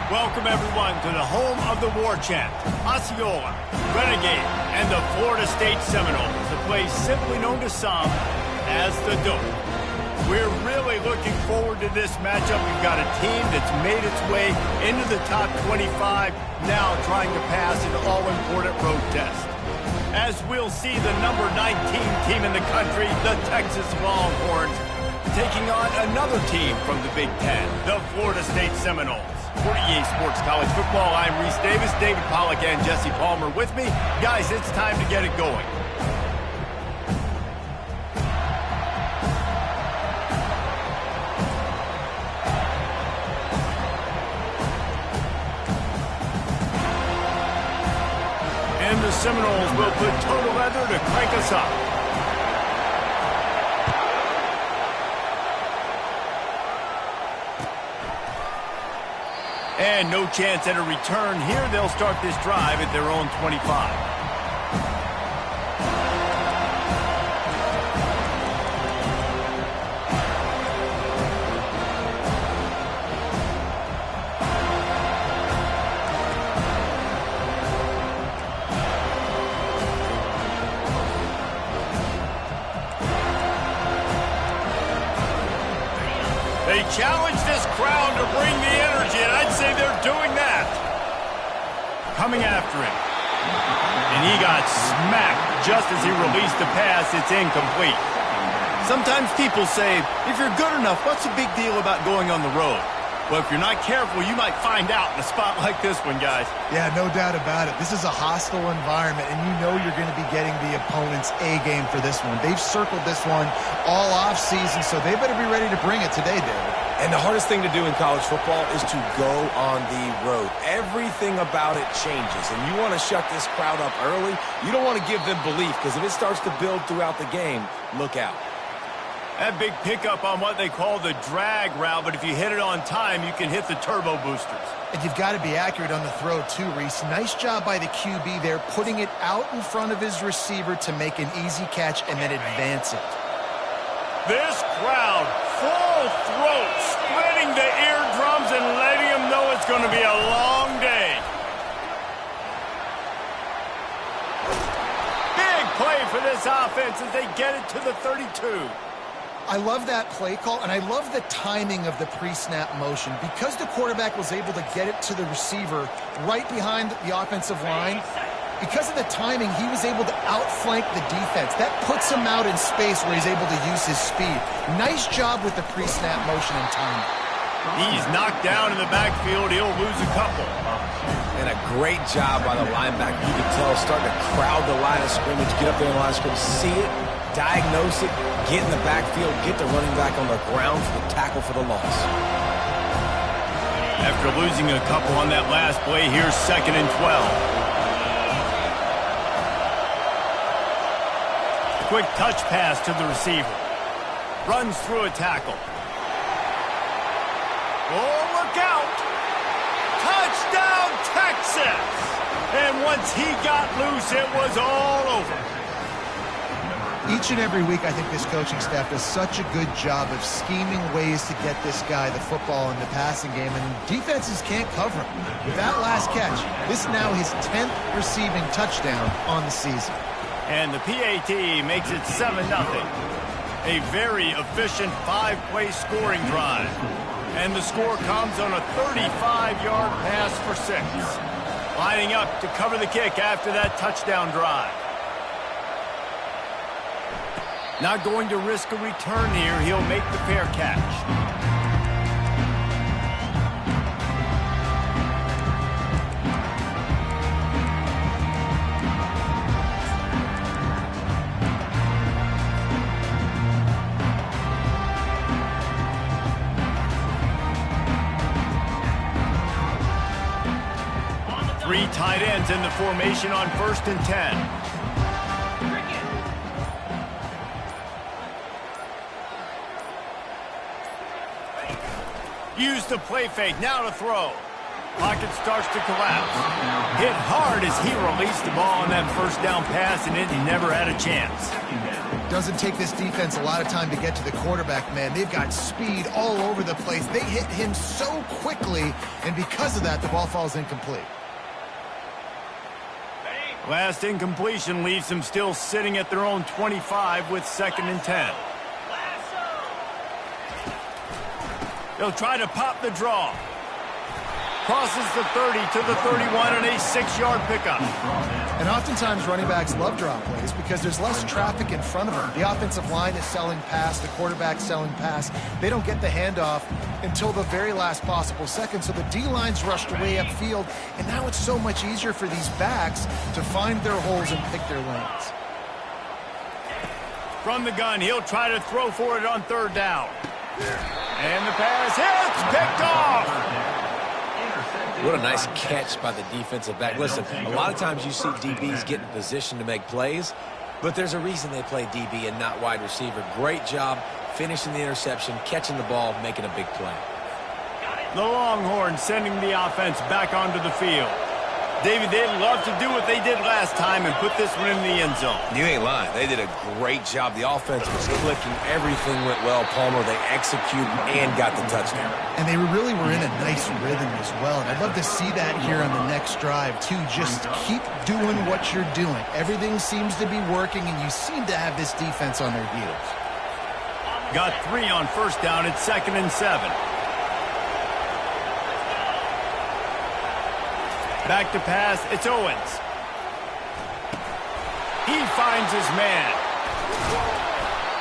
Welcome, everyone, to the home of the war chant, Osceola, Renegade, and the Florida State Seminoles, a place simply known to some as the Dope. We're really looking forward to this matchup. We've got a team that's made its way into the top 25, now trying to pass an all-important road test. As we'll see the number 19 team in the country, the Texas Longhorns, taking on another team from the Big Ten, the Florida State Seminoles. For EA Sports College Football, I'm Reese Davis, David Pollack, and Jesse Palmer with me. Guys, it's time to get it going. And the Seminoles will put total leather to crank us up. And no chance at a return here. They'll start this drive at their own 25. They challenge this crowd to bring the energy, and I'd say they're doing that. Coming after him. And he got smacked just as he released the pass. It's incomplete. Sometimes people say, if you're good enough, what's the big deal about going on the road? Well, if you're not careful, you might find out in a spot like this one, guys. Yeah, no doubt about it. This is a hostile environment, and you know you're going to be getting the opponent's A game for this one. They've circled this one all offseason, so they better be ready to bring it today, David. And the hardest thing to do in college football is to go on the road. Everything about it changes, and you want to shut this crowd up early. You don't want to give them belief, because if it starts to build throughout the game, look out. That big pickup on what they call the drag route, but if you hit it on time, you can hit the turbo boosters. And you've got to be accurate on the throw, too, Reese. Nice job by the QB there, putting it out in front of his receiver to make an easy catch and then advance it. This crowd, full throat, splitting the eardrums and letting them know it's going to be a long day. Big play for this offense as they get it to the 32. I love that play call, and I love the timing of the pre-snap motion. Because the quarterback was able to get it to the receiver right behind the offensive line, because of the timing, he was able to outflank the defense. That puts him out in space where he's able to use his speed. Nice job with the pre-snap motion and timing. He's knocked down in the backfield. He'll lose a couple. And a great job by the linebacker. You can tell, starting to crowd the line of scrimmage, get up there in the line of scrimmage, see it, diagnose it, get in the backfield, get the running back on the ground for the tackle for the loss. After losing a couple on that last play, here's 2nd and 12. Quick touch pass to the receiver. Runs through a tackle. Oh, look out! Touchdown, Texas! And once he got loose, it was all over. Each and every week, I think this coaching staff does such a good job of scheming ways to get this guy the football in the passing game, and defenses can't cover him. With that last catch, this is now his 10th receiving touchdown on the season. And the PAT makes it 7-0. A very efficient 5-play scoring drive. And the score comes on a 35-yard pass for 6. Lining up to cover the kick after that touchdown drive. Not going to risk a return here. He'll make the fair catch. Three tight ends in the formation on 1st and 10. Use the play fake, now to throw. Pocket starts to collapse. Hit hard as he released the ball on that first down pass, and it never had a chance. Doesn't take this defense a lot of time to get to the quarterback, man. They've got speed all over the place. They hit him so quickly, and because of that, the ball falls incomplete. Last incompletion leaves them still sitting at their own 25 with 2nd and 10. They'll try to pop the draw. Crosses the 30 to the 31 and a 6-yard pickup. And oftentimes running backs love draw plays because there's less traffic in front of them. The offensive line is selling pass, the quarterback's selling pass. They don't get the handoff until the very last possible second, so the D-line's rushed way upfield, and now it's so much easier for these backs to find their holes and pick their lanes. From the gun, he'll try to throw for it on 3rd down. And the pass hits, picked off. What a nice catch by the defensive back. Listen, a lot of times you see DBs get in position to make plays, but there's a reason they play DB and not wide receiver. Great job finishing the interception, catching the ball, making a big play. The Longhorns sending the offense back onto the field. David, they'd love to do what they did last time and put this one in the end zone. You ain't lying. They did a great job. The offense was clicking. Everything went well. Palmer, they executed and got the touchdown. And they really were in a nice rhythm as well. And I'd love to see that here on the next drive, too. Just keep doing what you're doing. Everything seems to be working, and you seem to have this defense on their heels. Got 3 on 1st down at 2nd and 7. Back to pass, it's Owens. He finds his man.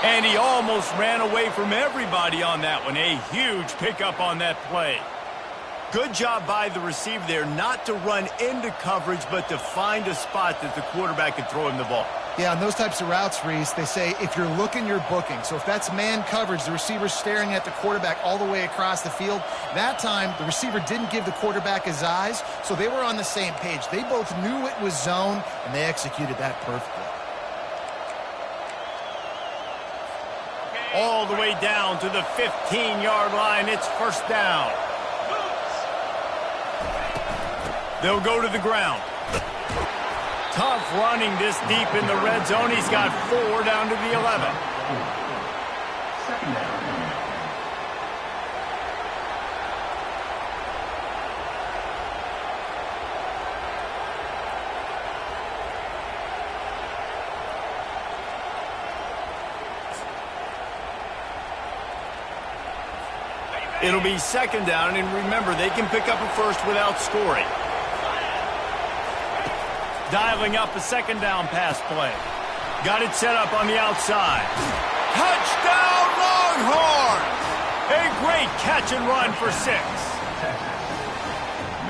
And he almost ran away from everybody on that one. A huge pickup on that play. Good job by the receiver there not to run into coverage, but to find a spot that the quarterback could throw him the ball. Yeah, on those types of routes, Reese, they say if you're looking, you're booking. So if that's man coverage, the receiver's staring at the quarterback all the way across the field. That time, the receiver didn't give the quarterback his eyes, so they were on the same page. They both knew it was zone, and they executed that perfectly. All the way down to the 15-yard line. It's 1st down. They'll go to the ground. Tough running this deep in the red zone. He's got 4 down to the 11. It'll be 2nd down, and remember, they can pick up a first without scoring. Dialing up a 2nd down pass play. Got it set up on the outside. Touchdown, Longhorns! A great catch and run for 6.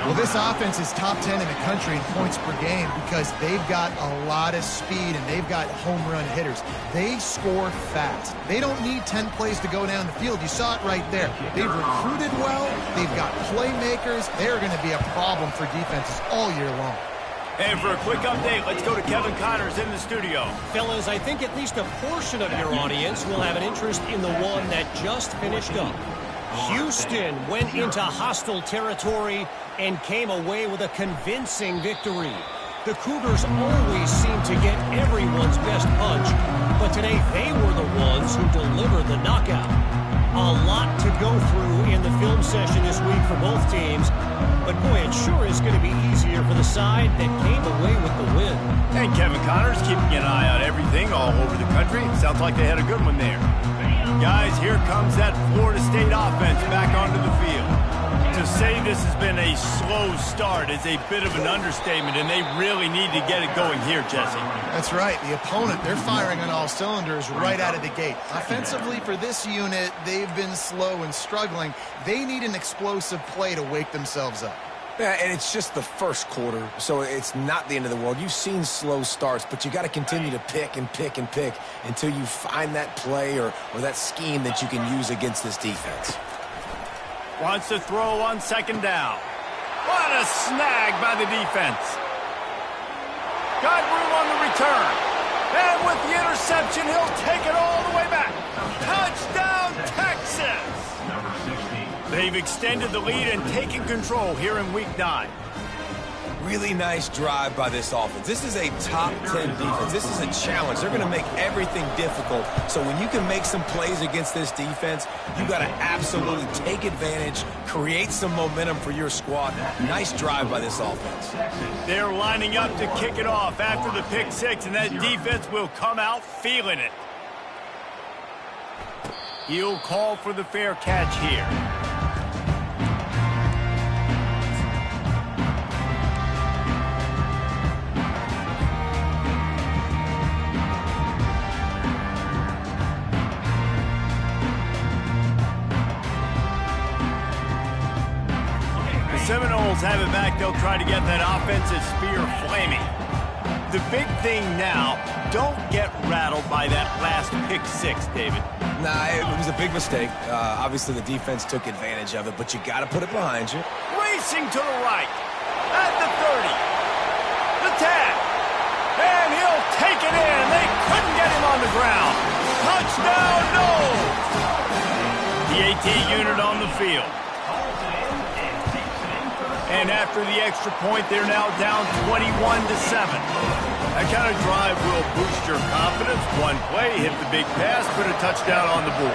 Well, this offense is top 10 in the country in points per game because they've got a lot of speed and they've got home run hitters. They score fast. They don't need 10 plays to go down the field. You saw it right there. They've recruited well. They've got playmakers. They're going to be a problem for defenses all year long. And for a quick update, let's go to Kevin Connors in the studio. Fellas, I think at least a portion of your audience will have an interest in the one that just finished up. Houston went into hostile territory and came away with a convincing victory. The Cougars always seem to get everyone's best punch, but today they were the ones who delivered the knockout. A lot to go through in the film session this week for both teams, but boy, it sure is going to be easier for the side that came away with the win. And Kevin Connors keeping an eye on everything all over the country. Sounds like they had a good one there. Guys, here comes that Florida State offense back onto the field. To say this has been a slow start is a bit of an understatement, and they really need to get it going here, Jesse. That's right. The opponent, they're firing on all cylinders right out of the gate. Offensively, for this unit, they've been slow and struggling. They need an explosive play to wake themselves up. Yeah, and it's just the first quarter, so it's not the end of the world. You've seen slow starts, but you got to continue to pick and pick and pick until you find that play or that scheme that you can use against this defense. Wants to throw on 2nd down. What a snag by the defense. Got room on the return. And with the interception, he'll take it all the way back. Touchdown, Texas! They've extended the lead and taken control here in Week 9. Really nice drive by this offense. This is a top 10 defense. This is a challenge. They're going to make everything difficult. So when you can make some plays against this defense, you got to absolutely take advantage, create some momentum for your squad. Nice drive by this offense. They're lining up to kick it off after the pick six, and that defense will come out feeling it. He'll call for the fair catch here. Seminoles have it back. They'll try to get that offensive spear flaming. The big thing now, don't get rattled by that last pick six, David. Nah, it was a big mistake. Obviously, the defense took advantage of it, but you got to put it behind you. Racing to the right. At the 30. The 10. And he'll take it in. They couldn't get him on the ground. Touchdown, no! The AT unit on the field. And after the extra point, they're now down 21-7. That kind of drive will boost your confidence. One play, hit the big pass, put a touchdown on the board.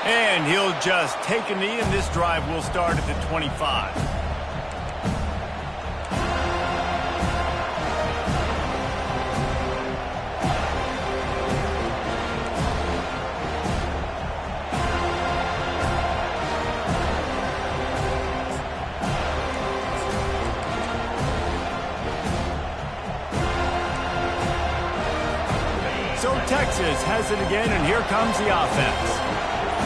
And he'll just take a knee, and this drive will start at the 25. So Texas has it again, and here comes the offense.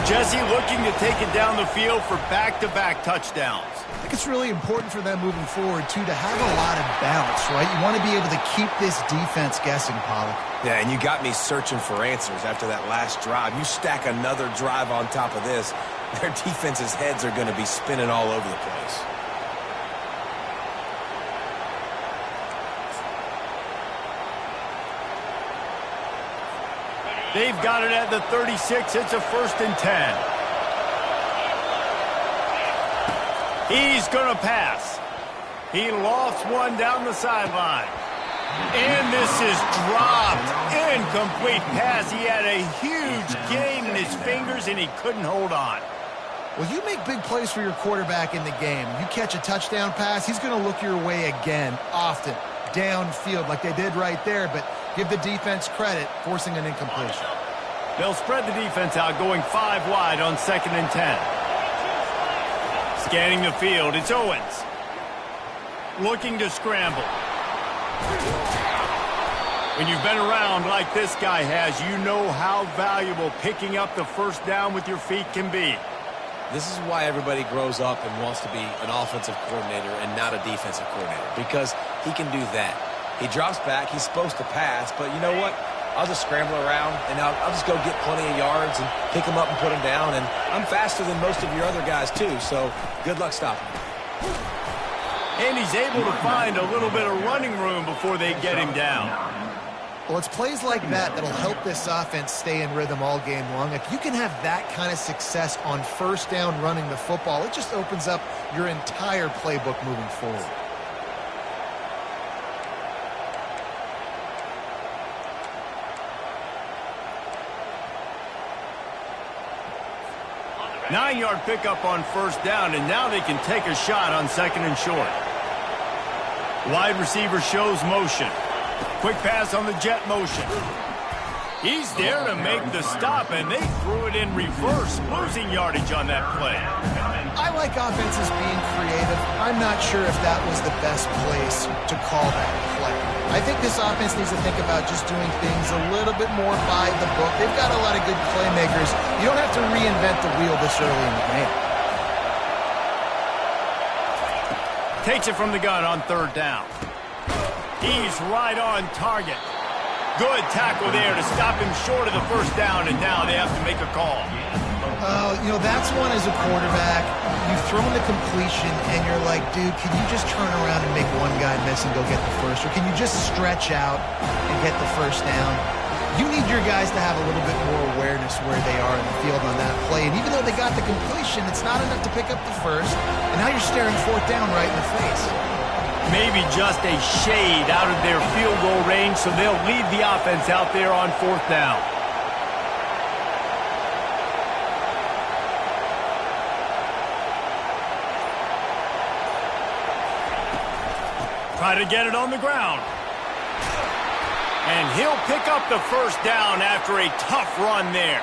Jesse looking to take it down the field for back-to-back touchdowns. I think it's really important for them moving forward, too, to have a lot of balance, right? You want to be able to keep this defense guessing, Pollock. Yeah, and you got me searching for answers after that last drive. You stack another drive on top of this, their defense's heads are going to be spinning all over the place. They've got it at the 36. It's a 1st and 10. He's going to pass. He lost one down the sideline. And this is dropped. Incomplete pass. He had a huge gain in his fingers, and he couldn't hold on. Well, you make big plays for your quarterback in the game. You catch a touchdown pass, he's going to look your way again, often, downfield like they did right there, but give the defense credit, forcing an incompletion. They'll spread the defense out, going 5 wide on 2nd and 10. Scanning the field, it's Owens. Looking to scramble. When you've been around like this guy has, you know how valuable picking up the first down with your feet can be. This is why everybody grows up and wants to be an offensive coordinator and not a defensive coordinator, because he can do that. He drops back. He's supposed to pass, but you know what? I'll just scramble around, and I'll just go get plenty of yards and pick them up and put them down, and I'm faster than most of your other guys, too, so good luck stopping me. And he's able to find a little bit of running room before they get him down. Well, it's plays like that that'll help this offense stay in rhythm all game long. If you can have that kind of success on 1st down running the football, it just opens up your entire playbook moving forward. Nine-yard pickup on 1st down, and now they can take a shot on 2nd and short. Wide receiver shows motion. Quick pass on the jet motion. He's there to make the stop, and they threw it in reverse, losing yardage on that play. I like offenses being creative. I'm not sure if that was the best place to call that play. I think this offense needs to think about just doing things a little bit more by the book. They've got a lot of good playmakers. You don't have to reinvent the wheel this early in the game. Takes it from the gun on 3rd down. He's right on target. Good tackle there to stop him short of the 1st down, and now they have to make a call. You know, that's one as a quarterback. You've thrown the completion, and you're like, dude, can you just turn around and make one guy miss and go get the first? Or can you just stretch out and get the 1st down? You need your guys to have a little bit more awareness where they are in the field on that play. And even though they got the completion, it's not enough to pick up the first. And now you're staring fourth down right in the face. Maybe just a shade out of their field goal range, so they'll lead the offense out there on fourth down. Try to get it on the ground. And he'll pick up the first down after a tough run there.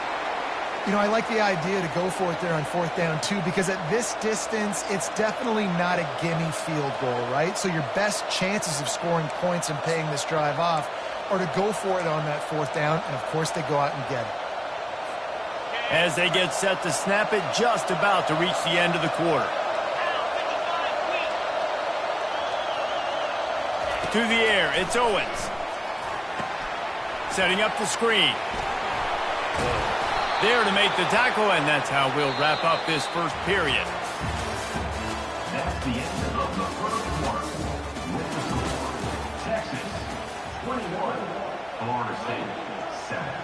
You know, I like the idea to go for it there on fourth down, too, because at this distance, it's definitely not a gimme field goal, right? So your best chances of scoring points and paying this drive off are to go for it on that fourth down, and, of course, they go out and get it. As they get set to snap it, just about to reach the end of the quarter. To the air, it's Owens. Setting up the screen. There to make the tackle, and that's how we'll wrap up this first period. That's the end of the first quarter. With the score, Texas 21, Florida State 7.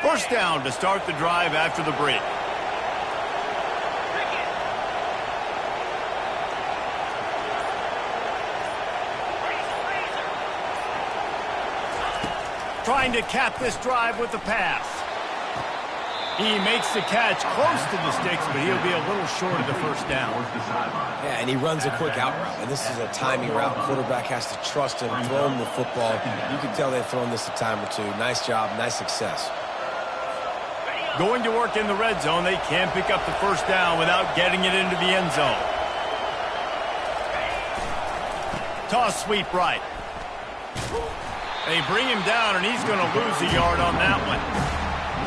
First down to start the drive after the break. Trying to cap this drive with the pass. He makes the catch close to the sticks, but he'll be a little short of the first down. Yeah, and he runs a quick out route, and this is a timing route. Quarterback has to trust him, throw him the football. You can tell they've thrown this a time or two. Nice job, nice success. Going to work in the red zone. They can't pick up the first down without getting it into the end zone. Toss sweep right. They bring him down, and he's going to lose a yard on that one.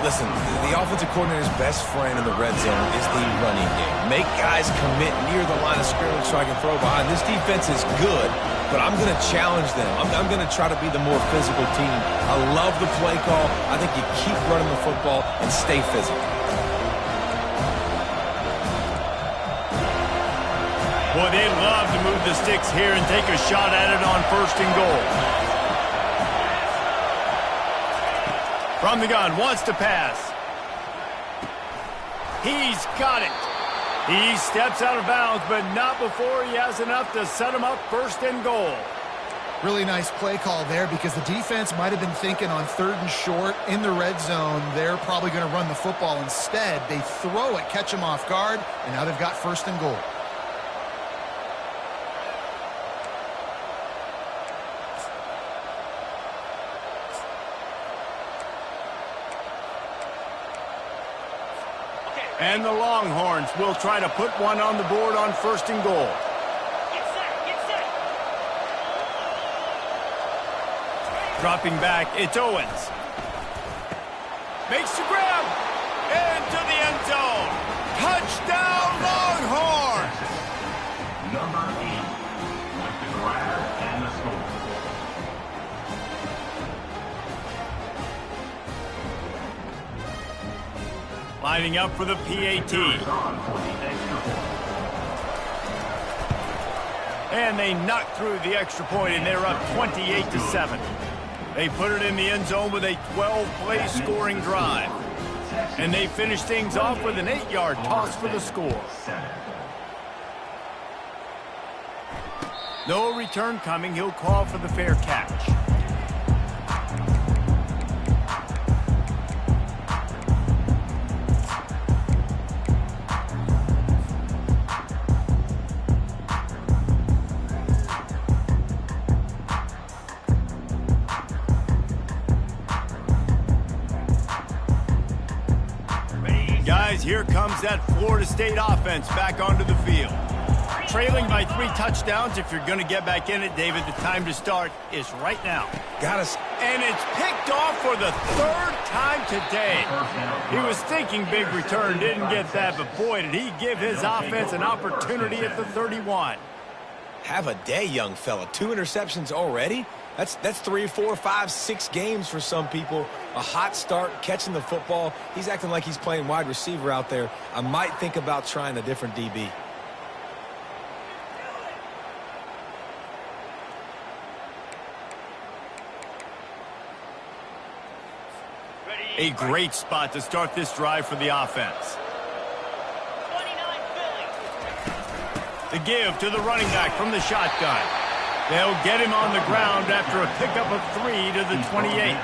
Listen, the offensive coordinator's best friend in the red zone is the running game. Make guys commit near the line of scrimmage so I can throw behind. This defense is good, but I'm going to challenge them. I'm going to try to be the more physical team. I love the play call. I think you keep running the football and stay physical. Boy, they love to move the sticks here and take a shot at it on first and goal. From the gun, wants to pass. He's got it. He steps out of bounds, but not before he has enough to set him up first and goal. Really nice play call there because the defense might have been thinking on third and short in the red zone. They're probably going to run the football instead. They throw it, catch him off guard, and now they've got first and goal. And the Longhorns will try to put one on the board on first and goal. Get set. Dropping back, it's Owens. Makes the grab. Into the end zone. Touchdown, Longhorns! Number 8 with the grab and the score. Lining up for the PAT. And they knock through the extra point, and they're up 28-7. They put it in the end zone with a 12-play scoring drive. And they finish things off with an 8-yard toss for the score. No return coming. He'll call for the fair catch. Guys, here comes that Florida State offense back onto the field. Trailing by 3 touchdowns. If you're going to get back in it, David, the time to start is right now. Got us. And it's picked off for the 3rd time today. He was thinking big return, didn't get that, but boy, did he give his offense an opportunity at the 31. Have a day, young fella. 2 interceptions already? That's 3, 4, 5, 6 games for some people. A hot start, catching the football. He's acting like he's playing wide receiver out there. I might think about trying a different DB. A great spot to start this drive for the offense. The give to the running back from the shotgun. They'll get him on the ground after a pickup of 3 to the 28.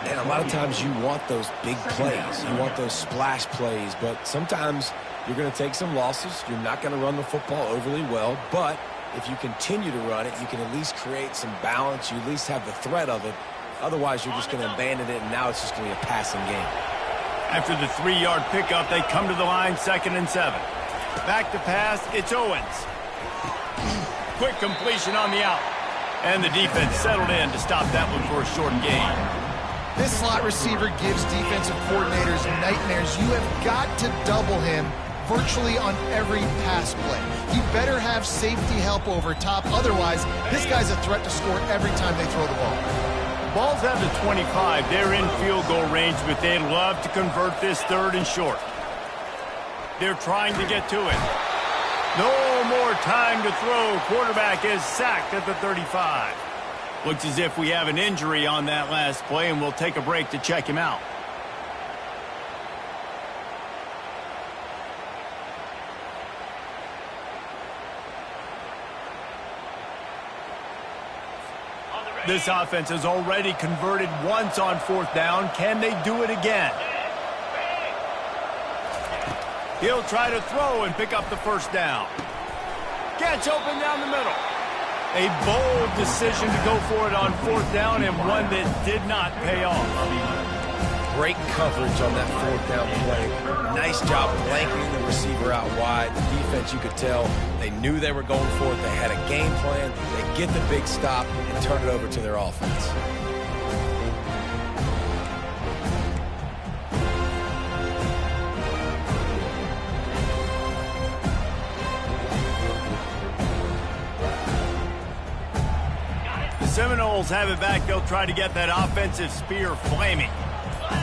And a lot of times you want those big plays. You want those splash plays. But sometimes you're going to take some losses. You're not going to run the football overly well. But if you continue to run it, you can at least create some balance. You at least have the threat of it. Otherwise, you're just going to abandon it, and now it's just going to be a passing game. After the 3-yard pickup, they come to the line, 2nd and 7. Back to pass, it's Owens. Quick completion on the out. And the defense settled in to stop that one for a short gain. This slot receiver gives defensive coordinators nightmares. You have got to double him virtually on every pass play. He better have safety help over top. Otherwise, this guy's a threat to score every time they throw the ball. Ball's at the 25. They're in field goal range, but they'd love to convert this 3rd and short. They're trying to get to it. No more time to throw. Quarterback is sacked at the 35. Looks as if we have an injury on that last play, and we'll take a break to check him out. This offense has already converted once on 4th down. Can they do it again? He'll try to throw and pick up the 1st down. Catch open down the middle. A bold decision to go for it on 4th down, and one that did not pay off. Great coverage on that 4th down play. Nice job blanketing the receiver out wide. The defense, you could tell, they knew they were going for it. They had a game plan. They get the big stop and turn it over to their offense. The Seminoles have it back. They'll try to get that offensive spear flaming.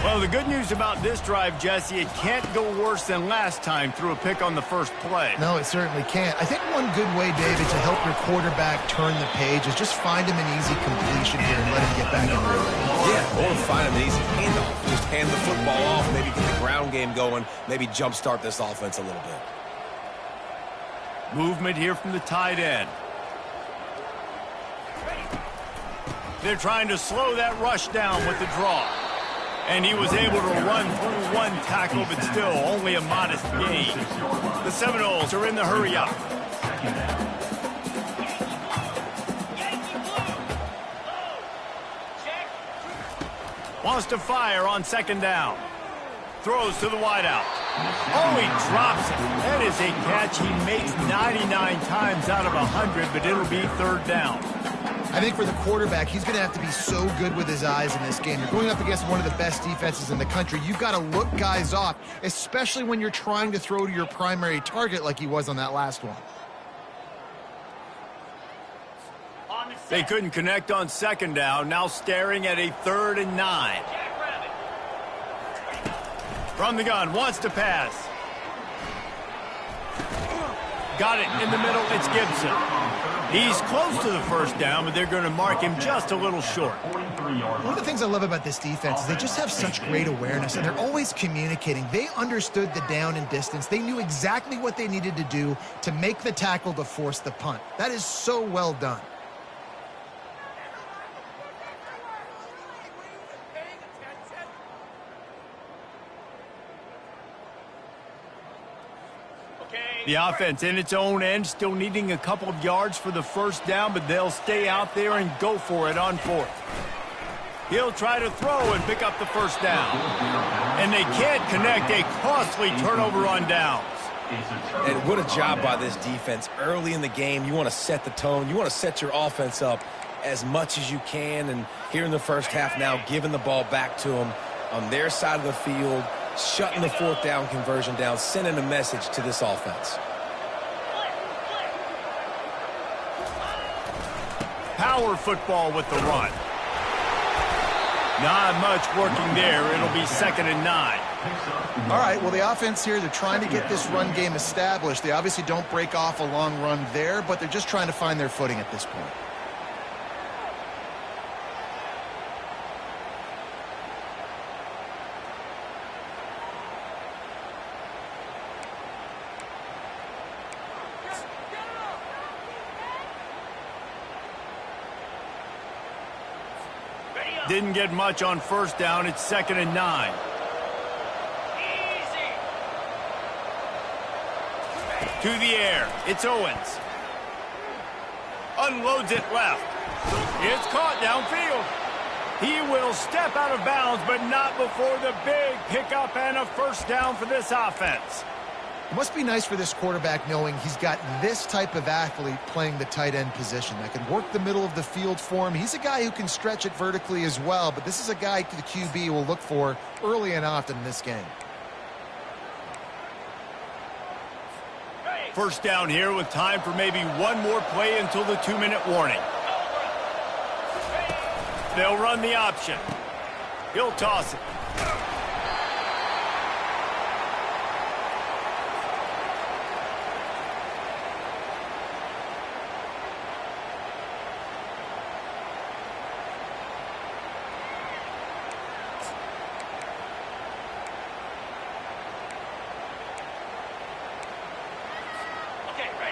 Well, the good news about this drive, Jesse, it can't go worse than last time through a pick on the first play. No, it certainly can't. I think one good way, David, to help your quarterback turn the page is just find him an easy completion here and let him get back in the rhythm. Yeah, or find him an easy handoff. Just hand the football off, maybe get the ground game going, maybe jumpstart this offense a little bit. Movement here from the tight end. They're trying to slow that rush down with the draw. And he was able to run through one tackle, but still only a modest gain. The Seminoles are in the hurry-up. Wants to fire on 2nd down. Throws to the wideout. Oh, he drops it. That is a catch he makes 99 times out of 100, but it'll be 3rd down. I think for the quarterback, he's going to have to be so good with his eyes in this game. You're going up against one of the best defenses in the country. You've got to look guys off, especially when you're trying to throw to your primary target like he was on that last one. They couldn't connect on 2nd down. Now staring at a 3rd and 9. From the gun, wants to pass. Got it in the middle. It's Gibson. He's close to the 1st down, but they're going to mark him just a little short. One of the things I love about this defense is they just have such great awareness, and they're always communicating. They understood the down and distance. They knew exactly what they needed to do to make the tackle to force the punt. That is so well done. The offense in its own end, still needing a couple of yards for the 1st down, but they'll stay out there and go for it on 4th. He'll try to throw and pick up the 1st down. And they can't connect, a costly turnover on downs. And what a job by this defense. Early in the game, you want to set the tone. You want to set your offense up as much as you can. And here in the first half now, giving the ball back to them on their side of the field, shutting the 4th down conversion down, sending a message to this offense. power football with the run. Not much working there. It'll be 2nd and 9. All right, well, the offense here, they're trying to get this run game established. They obviously don't break off a long run there, but they're just trying to find their footing at this point. Didn't get much on 1st down. It's 2nd and 9. To the air. It's Owens. Unloads it left. It's caught downfield. He will step out of bounds, but not before the big pickup and a 1st down for this offense. It must be nice for this quarterback knowing he's got this type of athlete playing the tight end position that can work the middle of the field for him. He's a guy who can stretch it vertically as well, but this is a guy the QB will look for early and often in this game. 1st down here with time for maybe one more play until the 2-minute warning. They'll run the option. He'll toss it.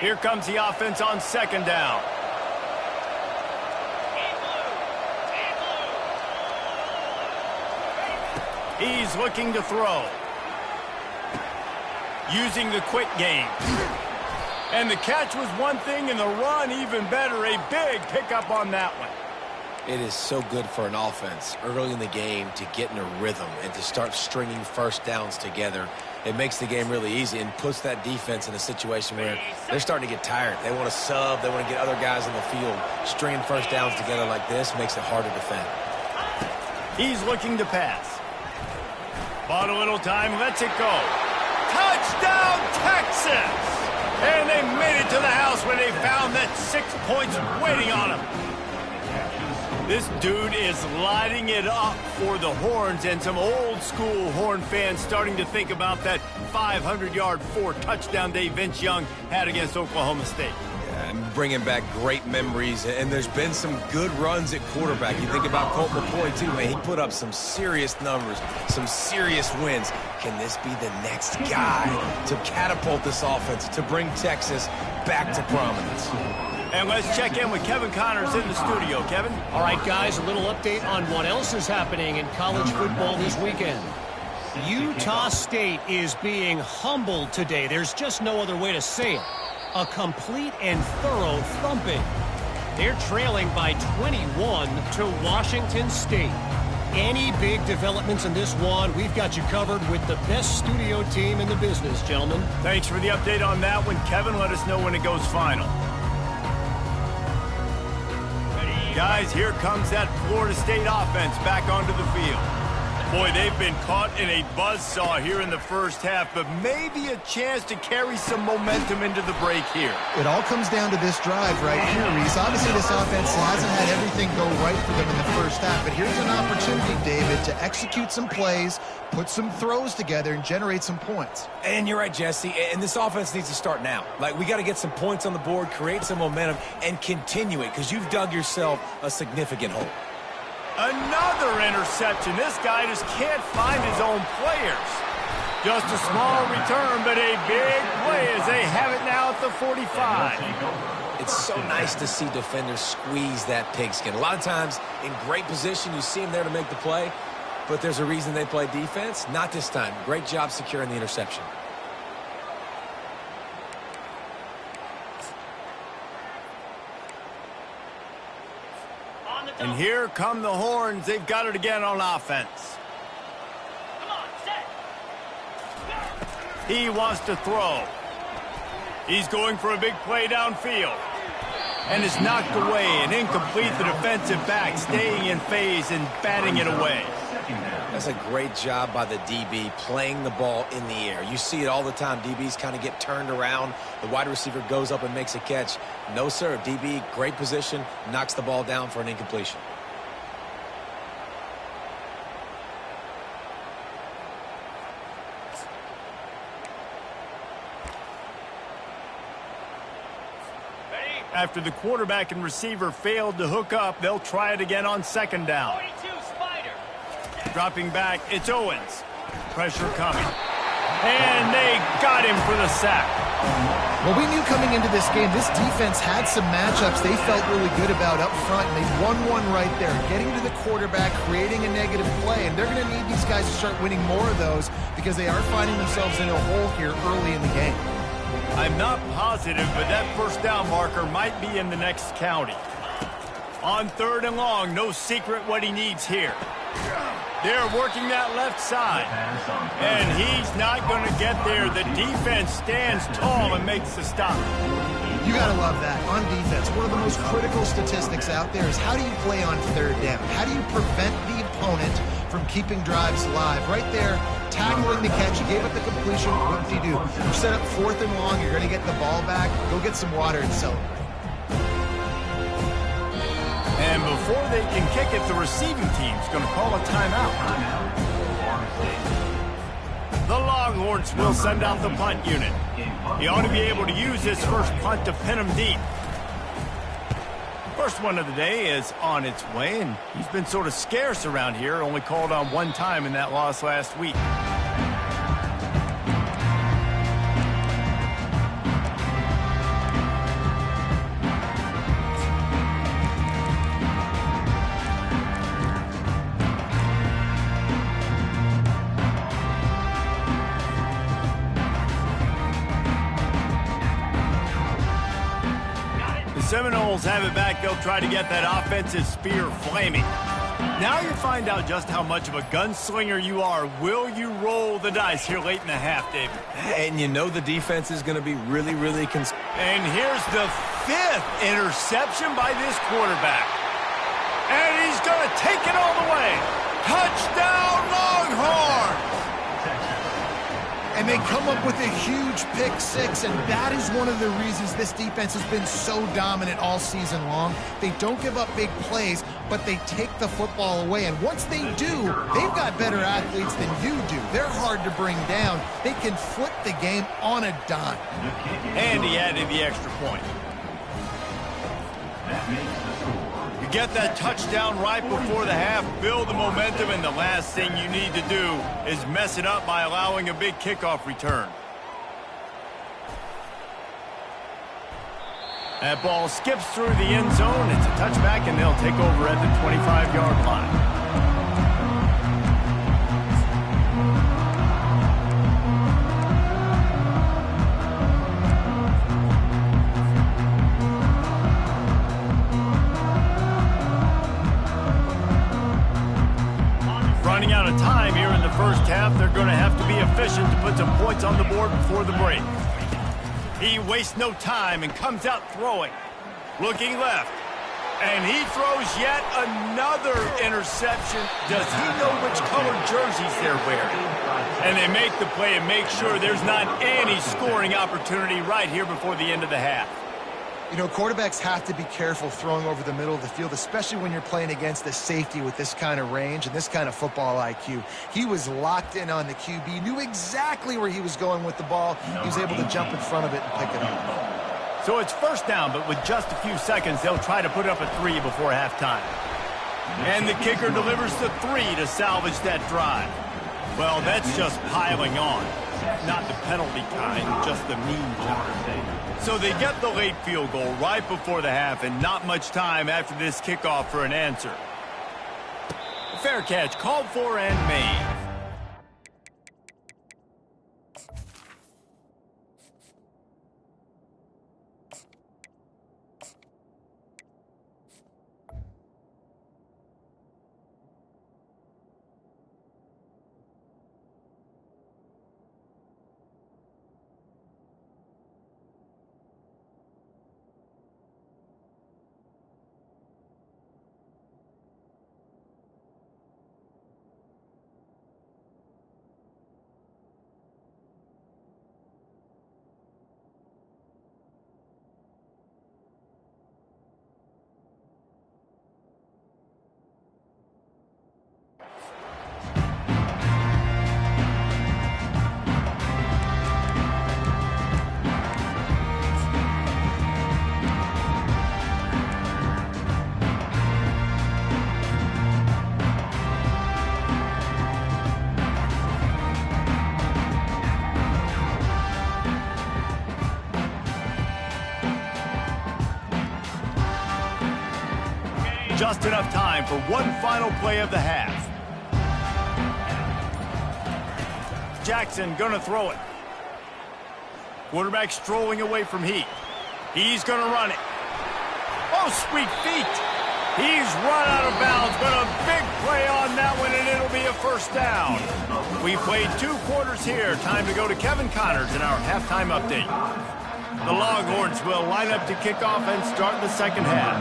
Here comes the offense on 2nd down. He's looking to throw. Using the quick game. And the catch was one thing, and the run even better. A big pickup on that one. It is so good for an offense early in the game to get in a rhythm and to start stringing 1st downs together. It makes the game really easy and puts that defense in a situation where they're starting to get tired. They want to sub. They want to get other guys on the field. Stringing 1st downs together like this makes it hard to defend. He's looking to pass. Bought a little time, lets it go. Touchdown, Texas! And they made it to the house when they found that 6 points waiting on them. This dude is lighting it up for the Horns, and some old-school Horn fans starting to think about that 500-yard, 4-touchdown day Vince Young had against Oklahoma State. And bringing back great memories, and there's been some good runs at quarterback. You think about Colt McCoy, too, man. He put up some serious numbers, some serious wins. Can this be the next guy to catapult this offense, to bring Texas back to prominence? And let's check in with Kevin Connors in the studio. Kevin? All right, guys, a little update on what else is happening in college football this weekend. Utah State is being humbled today. There's just no other way to say it. A complete and thorough thumping. They're trailing by 21 to Washington State. Any big developments in this one, we've got you covered with the best studio team in the business, gentlemen. Thanks for the update on that one, Kevin. Let us know when it goes final. Guys, here comes that Florida State offense back onto the field. Boy, they've been caught in a buzzsaw here in the 1st half, but maybe a chance to carry some momentum into the break here. It all comes down to this drive right here, Reese. Obviously, this offense hasn't had everything go right for them in the 1st half, but here's an opportunity, David, to execute some plays, put some throws together, and generate some points. And you're right, Jesse, and this offense needs to start now. Like, we got to get some points on the board, create some momentum, and continue it, because you've dug yourself a significant hole. Another interception. This guy just can't find his own players. Just a small return, but a big play as they have it now at the 45. It's so nice to see defenders squeeze that pigskin. A lot of times, in great position, you see them there to make the play, but there's a reason they play defense. Not this time. Great job securing the interception. And here come the Horns. They've got it again on offense. Come on, set. He wants to throw. He's going for a big play downfield. and is knocked away and incomplete. The defensive back staying in phase and batting it away. That's a great job by the DB playing the ball in the air. You see it all the time. DBs kind of get turned around. The wide receiver goes up and makes a catch. No, sir. DB, great position, knocks the ball down for an incompletion. After the quarterback and receiver failed to hook up, they'll try it again on second down. Dropping back, it's Owens. Pressure coming. And they got him for the sack. Well, we knew coming into this game, this defense had some matchups they felt really good about up front, and they won one right there, getting to the quarterback, creating a negative play, and they're going to need these guys to start winning more of those because they are finding themselves in a hole here early in the game. I'm not positive, but that first down marker might be in the next county. On third and long, no secret what he needs here. They're working that left side, and he's not going to get there. The defense stands tall and makes the stop. You got to love that. On defense, one of the most critical statistics out there is how do you play on third down? How do you prevent the opponent from keeping drives alive? Right there, tackling the catch, you gave up the completion, whoop-de-doo. You set up fourth and long, you're going to get the ball back, go get some water and celebrate. And before they can kick it, the receiving team's going to call a timeout. The Longhorns will send out the punt unit. He ought to be able to use his first punt to pin him deep. First one of the day is on its way, and he's been sort of scarce around here, only called on one time in that loss last week. Seminoles have it back. They'll try to get that offensive spear flaming. Now you find out just how much of a gunslinger you are. Will you roll the dice here late in the half, David? And you know the defense is going to be really, really And here's the 5th interception by this quarterback. And he's going to take it all the way. Touchdown, Longhorns! And they come up with a huge pick six, and that is one of the reasons this defense has been so dominant all season long. They don't give up big plays, but they take the football away. And once they do, they've got better athletes than you do. They're hard to bring down. They can flip the game on a dime. And he added the extra point. You get that touchdown right before the half, build the momentum, and the last thing you need to do is mess it up by allowing a big kickoff return. That ball skips through the end zone. It's a touchback, and they'll take over at the 25-yard line. Running out of time here in the first half, they're going to have to be efficient to put some points on the board before the break. He wastes no time and comes out throwing. Looking left. And he throws yet another interception. Does he know which colored jerseys they're wearing? And they make the play and make sure there's not any scoring opportunity right here before the end of the half. You know, quarterbacks have to be careful throwing over the middle of the field, especially when you're playing against a safety with this kind of range and this kind of football IQ. He was locked in on the QB, knew exactly where he was going with the ball. He was able to jump in front of it and pick it up. So it's first down, but with just a few seconds, they'll try to put up a 3 before halftime. And the kicker delivers the 3 to salvage that drive. Well, that's just piling on. Not the penalty kind, just the mean kind. So they get the late field goal right before the half, and not much time after this kickoff for an answer. Fair catch called for and made. just enough time for one final play of the half. Jackson gonna throw it. Quarterback strolling away from Heat. He's gonna run it. Oh, sweet feet. He's run out of bounds, but a big play on that one, and it'll be a first down. We played 2 quarters here. Time to go to Kevin Connors in our halftime update. The Longhorns will line up to kick off and start the second half.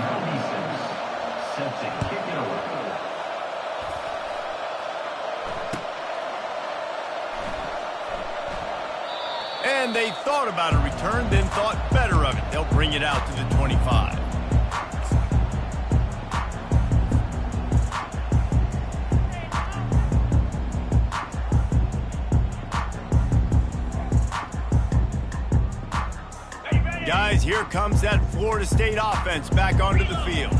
Set to kick it away. And they thought about a return, then thought better of it. They'll bring it out to the 25. Guys, here comes that Florida State offense back onto the field.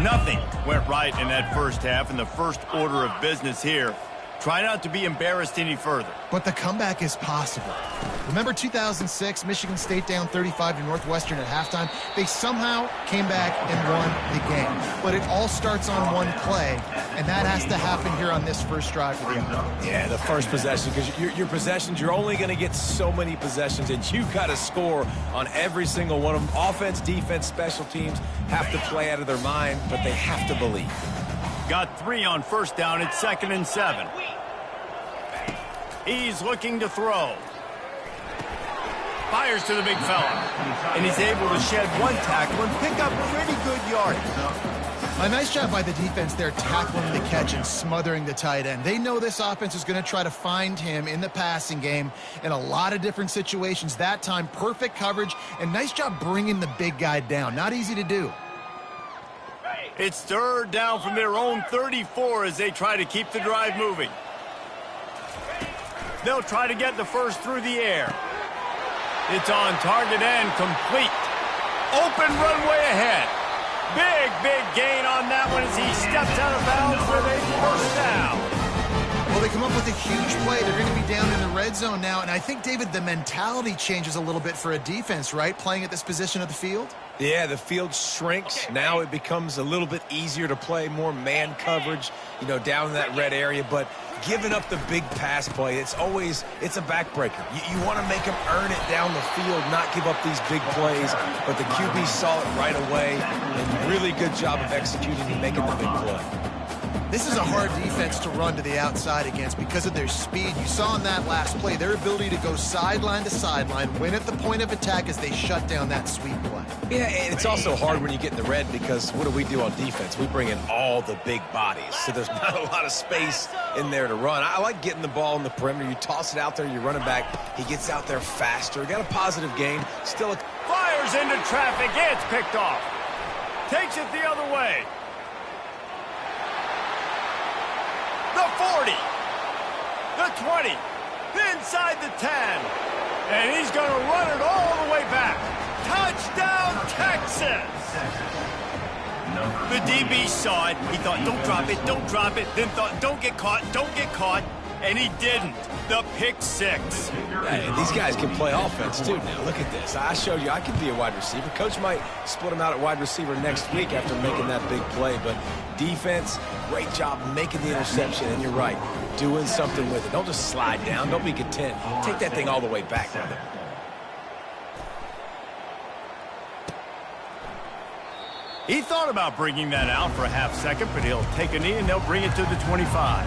Nothing went right in that first half, and the first order of business here. Try not to be embarrassed any further. But the comeback is possible. Remember 2006, Michigan State down 35 to Northwestern at halftime? They somehow came back and won the game. But it all starts on one play, and that has to happen here on this first drive for the offense. Yeah, the first possession, because your possessions, you're only going to get so many possessions, and you got to score on every single one of them. Offense, defense, special teams have to play out of their mind, but they have to believe. Got 3 on first down. It's 2nd and 7. He's looking to throw. Fires to the big fella. And he's able to shed 1 tackle and pick up pretty good yardage. A nice job by the defense there, tackling the catch and smothering the tight end. They know this offense is going to try to find him in the passing game in a lot of different situations. That time, perfect coverage, and nice job bringing the big guy down. Not easy to do. It's 3rd down from their own 34 as they try to keep the drive moving. They'll try to get the first through the air. It's on target and complete. Open runway ahead. Big gain on that one as he steps out of bounds with a first down. Well, they come up with a huge play. They're going to be down in the red zone now. And I think, David, the mentality changes a little bit for a defense, right? Playing at this position of the field? Yeah, the field shrinks. Now it becomes a little bit easier to play, more man coverage, down in that red area. But giving up the big pass play, it's a backbreaker. You want to make them earn it down the field, not give up these big plays. But the QB saw it right away, and really good job of executing and making the big play. This is a hard defense to run to the outside against because of their speed. You saw in that last play their ability to go sideline to sideline, win at the point of attack as they shut down that sweep play. Yeah, and it's also hard when you get in the red because what do on defense? We bring in all the big bodies, so there's not a lot of space in there to run. I like getting the ball in the perimeter. You toss it out there, you run it back. He gets out there faster. Got a positive game. Still fires into traffic. It's picked off. Takes it the other way. The 40, the 20, inside the 10, and he's going to run it all the way back. Touchdown, Texas! The DB saw it. He thought, don't drop it, then thought, don't get caught, and he didn't. The pick 6. Hey, these guys can play offense, too. Now, look at this. I showed you I can be a wide receiver. Coach might split him out at wide receiver next week after making that big play. But defense, great job making the interception. And you're right, doing something with it. Don't just slide down. Don't be content. Take that thing all the way back, brother. He thought about bringing that out for a half second, but he'll take a knee and they'll bring it to the 25.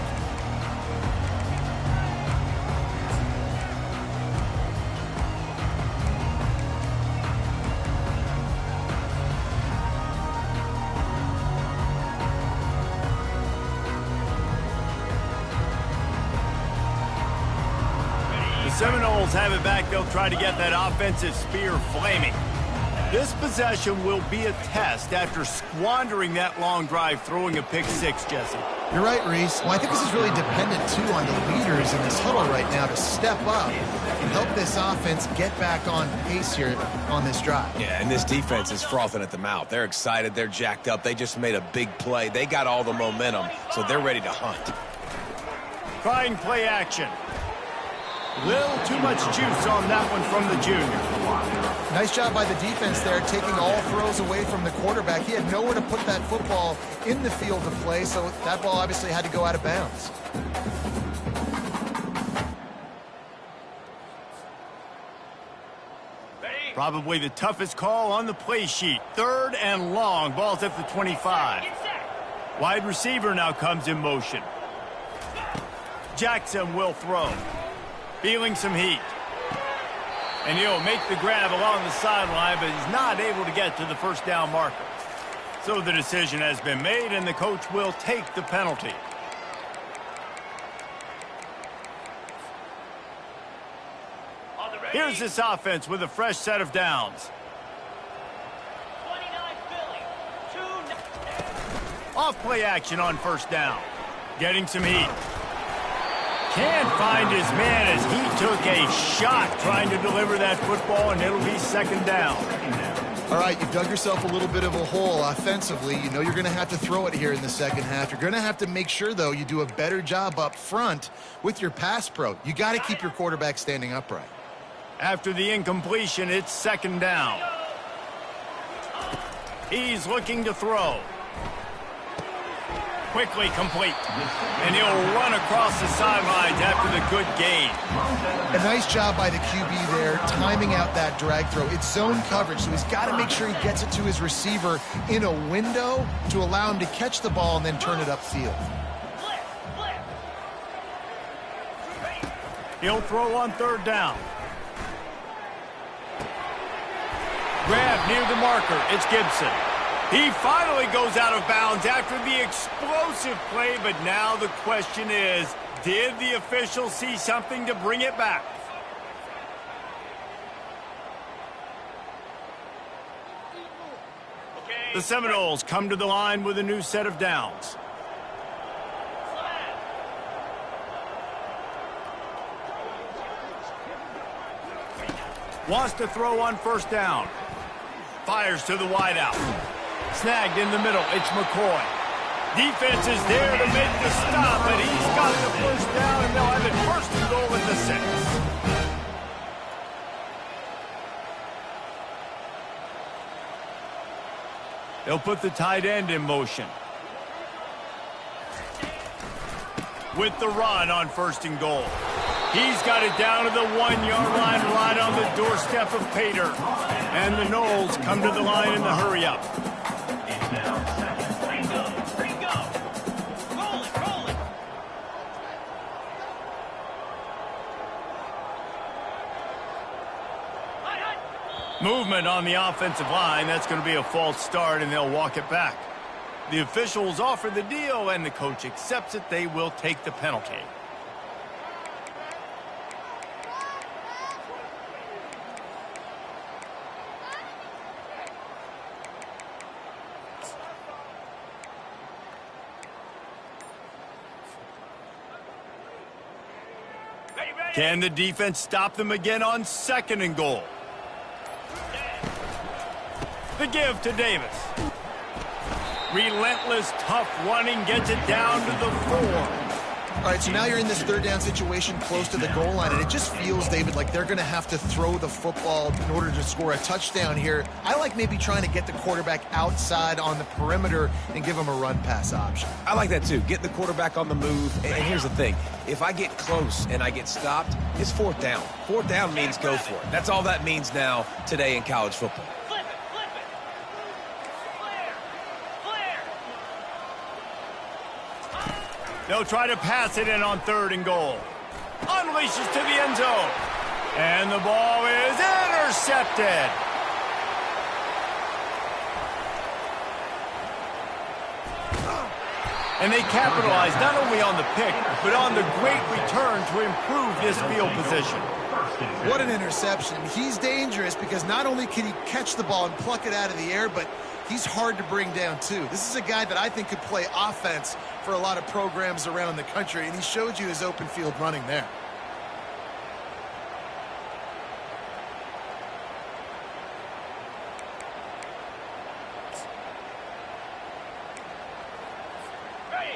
Seminoles have it back. They'll try to get that offensive spear flaming. This possession will be a test after squandering that long drive, throwing a pick 6, Jesse. You're right, Reese. Well, I think this is really dependent, too, on the leaders in this huddle right now to step up and help this offense get back on pace here on this drive. Yeah, and this defense is frothing at the mouth. They're excited. They're jacked up. They just made a big play. They got all the momentum, so they're ready to hunt. Trying play action. Little too much juice on that one from the junior. Nice job by the defense there, taking all throws away from the quarterback. He had nowhere to put that football in the field to play, so that ball obviously had to go out of bounds. Probably the toughest call on the play sheet. 3rd and long. Ball's at the 25. Wide receiver now comes in motion. Jackson will throw. Feeling some heat. And he'll make the grab along the sideline, but he's not able to get to the first down marker. So the decision has been made, and the coach will take the penalty. Here's this offense with a fresh set of downs. Off play action on first down. Getting some heat. Can't find his man as he took a shot trying to deliver that football, and it'll be 2nd down. All right, you've dug yourself a little bit of a hole offensively. You know you're going to have to throw it here in the second half. You're going to have to make sure, though, you do a better job up front with your pass pro. You got to keep your quarterback standing upright. After the incompletion, it's 2nd down. He's looking to throw. Quickly complete. And he'll run across the sidelines after the good gain. A nice job by the QB there, timing out that drag throw. It's zone coverage, so he's got to make sure he gets it to his receiver in a window to allow him to catch the ball and then turn it upfield. He'll throw on 3rd down. Grab near the marker. It's Gibson. He finally goes out of bounds after the explosive play, but now the question is, did the official see something to bring it back? The Seminoles come to the line with a new set of downs. Wants to throw on first down. Fires to the wideout. Snagged in the middle. It's McCoy. Defense is there to make the stop, but he's got the first down, and they'll have it 1st and goal at the 6. They'll put the tight end in motion. With the run on 1st and goal. He's got it down to the 1-yard line right on the doorstep of Pater. And the Noles come to the line in the hurry-up. Movement on the offensive line. That's going to be a false start, and they'll walk it back. The officials offer the deal, and the coach accepts it. They will take the penalty. Can the defense stop them again on 2nd and goal? The give to Davis. Relentless, tough running gets it down to the 4. All right, so now you're in this 3rd down situation close to the goal line, and it just feels, David, like they're going to have to throw the football in order to score a touchdown here. I like maybe trying to get the quarterback outside on the perimeter and give him a run-pass option. I like that, too. Get the quarterback on the move. And here's the thing. If I get close and I get stopped, it's 4th down. 4th down means go for it. That's all that means now today in college football. They'll try to pass it in on 3rd and goal. Unleashes to the end zone. And the ball is intercepted. And they capitalize not only on the pick, but on the great return to improve this field position. What an interception. He's dangerous because not only can he catch the ball and pluck it out of the air, but he's hard to bring down, too. This is a guy that I think could play offense for a lot of programs around the country, and he showed you his open field running there.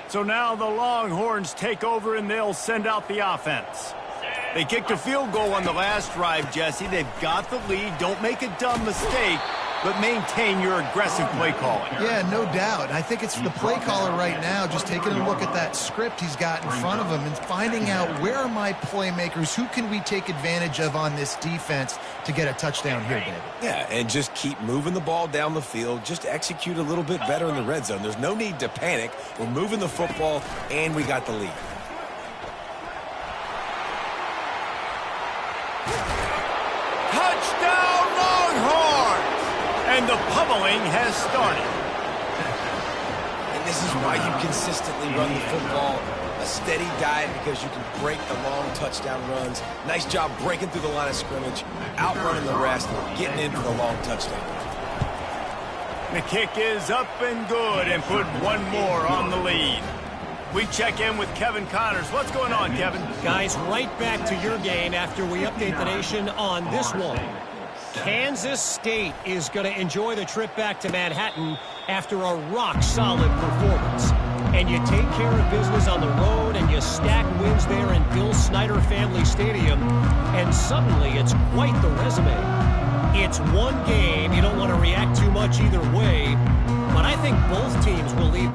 So now the Longhorns take over, and they'll send out the offense. They kicked a field goal on the last drive, Jesse. They've got the lead. Don't make a dumb mistake, but maintain your aggressive play calling. Yeah, no doubt. I think it's the play caller right now just taking a look at that script he's got in front of him and finding out where are my playmakers, who can we take advantage of on this defense to get a touchdown here, David. Yeah, and just keep moving the ball down the field. Just execute a little bit better in the red zone. There's no need to panic. We're moving the football, and we got the lead. Touchdown, Longhorns! And the pummeling has started. And this is why you consistently run the football. A steady diet because you can break the long touchdown runs. Nice job breaking through the line of scrimmage, outrunning the rest, getting in for the long touchdown. The kick is up and good and put one more on the lead. We check in with Kevin Connors. What's going on, Kevin? Guys, right back to your game after we update the nation on this one. Kansas State is going to enjoy the trip back to Manhattan after a rock-solid performance. And you take care of business on the road and you stack wins there in Bill Snyder Family Stadium, and suddenly it's quite the resume. It's one game. You don't want to react too much either way, but I think both teams will leave.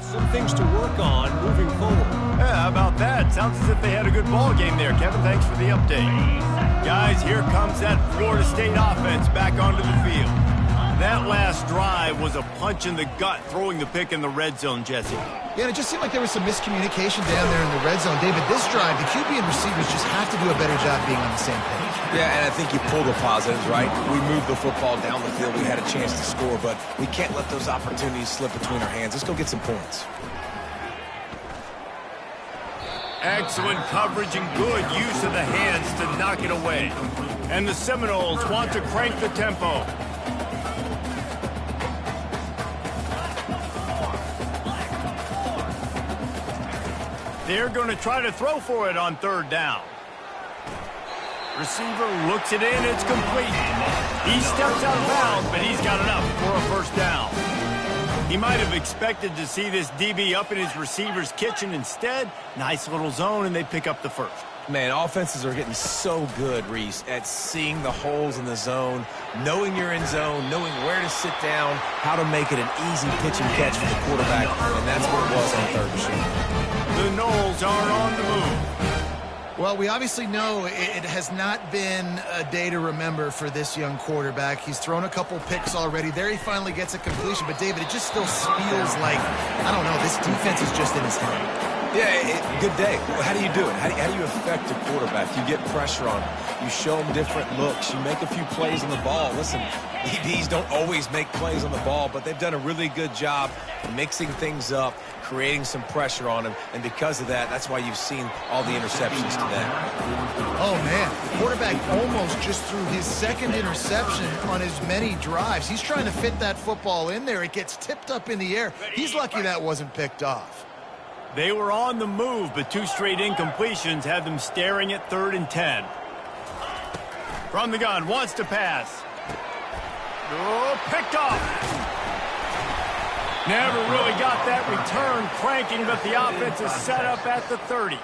Some things to work on moving forward. Yeah, how about that? Sounds as if they had a good ball game there. Kevin, thanks for the update. Guys, here comes that Florida State offense back onto the field. That last drive was a punch in the gut, throwing the pick in the red zone, Jesse. Yeah, and it just seemed like there was some miscommunication down there in the red zone. David, this drive, the QB and receivers just have to do a better job being on the same page. Yeah, and I think you pull the positives, right? We moved the football down the field. We had a chance to score, but we can't let those opportunities slip between our hands. Let's go get some points. Excellent coverage and good use of the hands to knock it away. And the Seminoles want to crank the tempo. They're going to try to throw for it on third down. Receiver looks it in. It's complete. He steps out of bounds, but he's got enough for a first down. He might have expected to see this DB up in his receiver's kitchen. Instead, nice little zone, and they pick up the first. Man, offenses are getting so good, Reese, at seeing the holes in the zone, knowing you're in zone, knowing where to sit down, how to make it an easy pitch and catch for the quarterback, and that's what it was on third and short. The Noles are on the move. Well, we obviously know it has not been a day to remember for this young quarterback. He's thrown a couple picks already. There he finally gets a completion. But, David, it just still feels like, I don't know, this defense is just in his head. Yeah, good day. How do you do it? How do you affect a quarterback? You get pressure on him. You show him different looks. You make a few plays on the ball. Listen, DBs don't always make plays on the ball, but they've done a really good job mixing things up, creating some pressure on him, and because of that, that's why you've seen all the interceptions today. Oh, man. The quarterback almost just threw his second interception on as many drives. He's trying to fit that football in there. It gets tipped up in the air. He's lucky that wasn't picked off. They were on the move, but two straight incompletions had them staring at 3rd and 10. From the gun, wants to pass. Oh, picked off. Never really got that return cranking, but the offense is set up at the 30.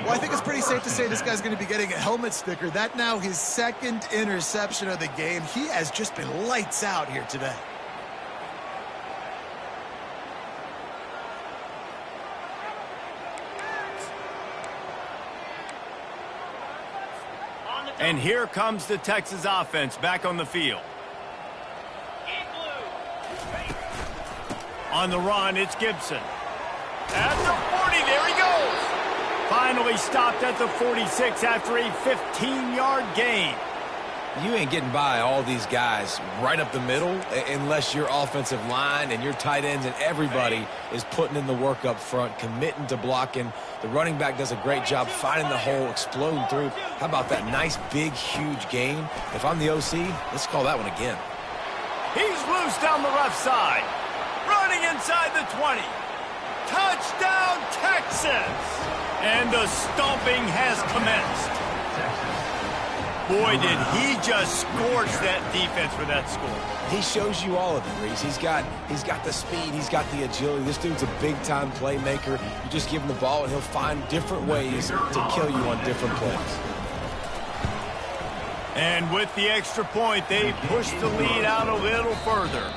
Well, I think it's pretty safe to say this guy's going to be getting a helmet sticker. That now his second interception of the game. He has just been lights out here today. And here comes the Texas offense back on the field. On the run, it's Gibson. At the 40, there he goes. Finally stopped at the 46 after a 15-yard gain. You ain't getting by all these guys right up the middle unless your offensive line and your tight ends and everybody is putting in the work up front, committing to blocking. The running back does a great job finding the hole, exploding through. How about that nice, big, huge gain? If I'm the OC, let's call that one again. He's loose down the left side. Running inside the 20. Touchdown, Texas! And the stomping has commenced. Boy, did he just scorch that defense for that score. He shows you all of it, Reese. He's got the speed. He's got the agility. This dude's a big-time playmaker. You just give him the ball, and he'll find different ways to kill you on different plays. And with the extra point, they pushed the lead out a little further.